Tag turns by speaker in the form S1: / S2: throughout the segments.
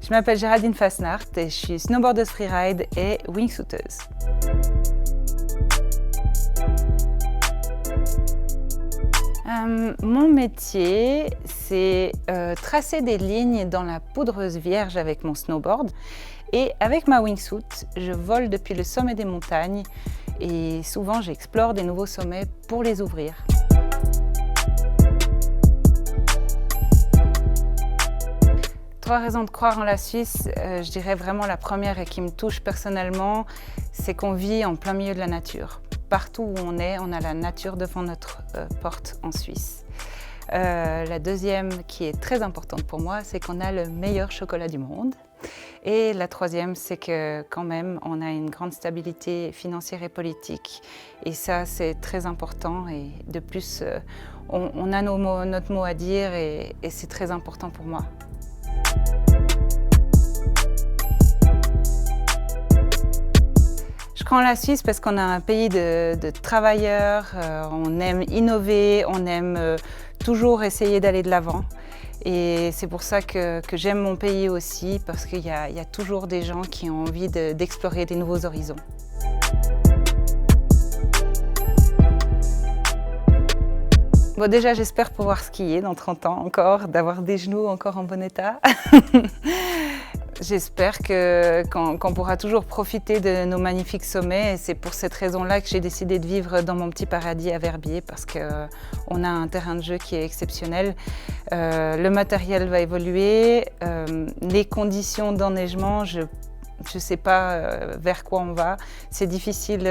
S1: Je m'appelle Géraldine Fasnaert et je suis snowboardeuse freeride et wingsuiteuse. Mon métier, c'est tracer des lignes dans la poudreuse vierge avec mon snowboard. Et avec ma wingsuit, je vole depuis le sommet des montagnes et souvent j'explore des nouveaux sommets pour les ouvrir. Trois raisons de croire en la Suisse, je dirais vraiment la première et qui me touche personnellement, c'est qu'on vit en plein milieu de la nature. Partout où on est, on a la nature devant notre porte en Suisse. La deuxième qui est très importante pour moi, c'est qu'on a le meilleur chocolat du monde. Et la troisième, c'est que quand même, on a une grande stabilité financière et politique. Et ça, c'est très important. Et de plus, on a notre mot à dire et c'est très important pour moi. Je crois en la Suisse parce qu'on a un pays de travailleurs, on aime innover, on aime toujours essayer d'aller de l'avant. Et c'est pour ça que j'aime mon pays aussi, parce qu'il y a toujours des gens qui ont envie d'explorer des nouveaux horizons. Bon, déjà, j'espère pouvoir skier dans 30 ans encore, d'avoir des genoux encore en bon état. J'espère qu'on pourra toujours profiter de nos magnifiques sommets et c'est pour cette raison-là que j'ai décidé de vivre dans mon petit paradis à Verbier parce qu'on a un terrain de jeu qui est exceptionnel. Le matériel va évoluer, les conditions d'enneigement, je ne sais pas vers quoi on va. C'est difficile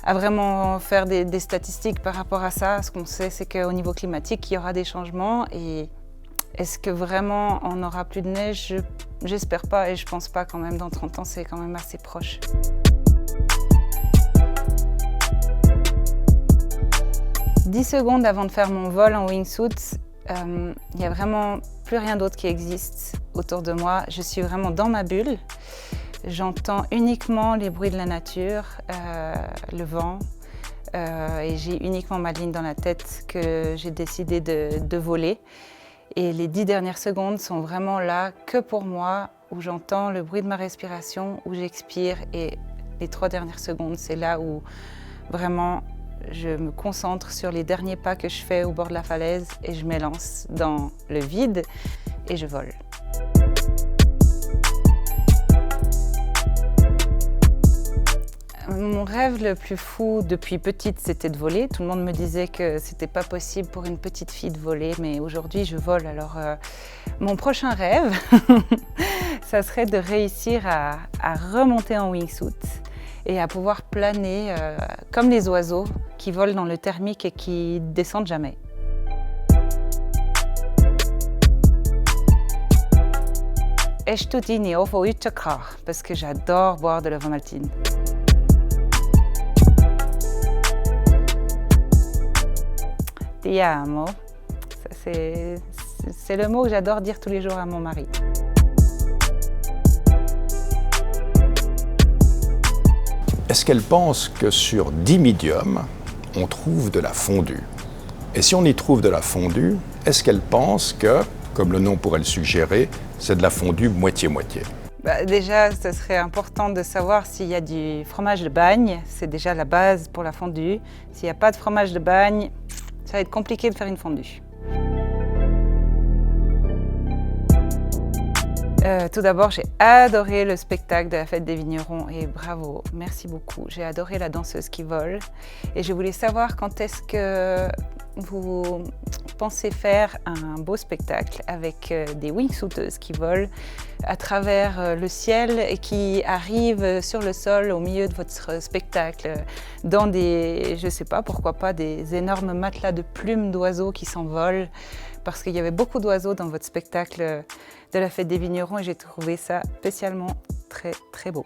S1: à vraiment faire des statistiques par rapport à ça. Ce qu'on sait, c'est qu'au niveau climatique, il y aura des changements et est-ce que vraiment on n'aura plus de neige? J'espère pas et je pense pas quand même. Dans 30 ans, c'est quand même assez proche. « 10 secondes avant de faire mon vol en wingsuit, il n'y a vraiment plus rien d'autre qui existe autour de moi. Je suis vraiment dans ma bulle. J'entends uniquement les bruits de la nature, le vent. Et j'ai uniquement ma ligne dans la tête que j'ai décidé de voler. Et les 10 dernières secondes sont vraiment là que pour moi, où j'entends le bruit de ma respiration, où j'expire. Et les 3 dernières secondes, c'est là où vraiment je me concentre sur les derniers pas que je fais au bord de la falaise et je m'élance dans le vide et je vole. Mon rêve le plus fou depuis petite, c'était de voler. Tout le monde me disait que c'était pas possible pour une petite fille de voler, mais aujourd'hui je vole. Alors mon prochain rêve, ça serait de réussir à remonter en wingsuit et à pouvoir planer comme les oiseaux qui volent dans le thermique et qui descendent jamais. Ich tue die nicht auf parce que j'adore boire de l'Ovomaltine. Ti amo, c'est le mot que j'adore dire tous les jours à mon mari.
S2: Est-ce qu'elle pense que sur 10 médiums, on trouve de la fondue? Et si on y trouve de la fondue, est-ce qu'elle pense que, comme le nom pourrait le suggérer, c'est de la fondue moitié-moitié?
S1: Déjà, ce serait important de savoir s'il y a du fromage de bagne. C'est déjà la base pour la fondue. S'il n'y a pas de fromage de bagne, ça va être compliqué de faire une fondue. Tout d'abord, j'ai adoré le spectacle de la fête des vignerons et bravo, merci beaucoup. J'ai adoré la danseuse qui vole et je voulais savoir quand est-ce que vous pensez faire un beau spectacle avec des wingsuiteuses qui volent à travers le ciel et qui arrivent sur le sol au milieu de votre spectacle dans des, je sais pas, pourquoi pas, des énormes matelas de plumes d'oiseaux qui s'envolent parce qu'il y avait beaucoup d'oiseaux dans votre spectacle de la fête des vignerons et j'ai trouvé ça spécialement très beau.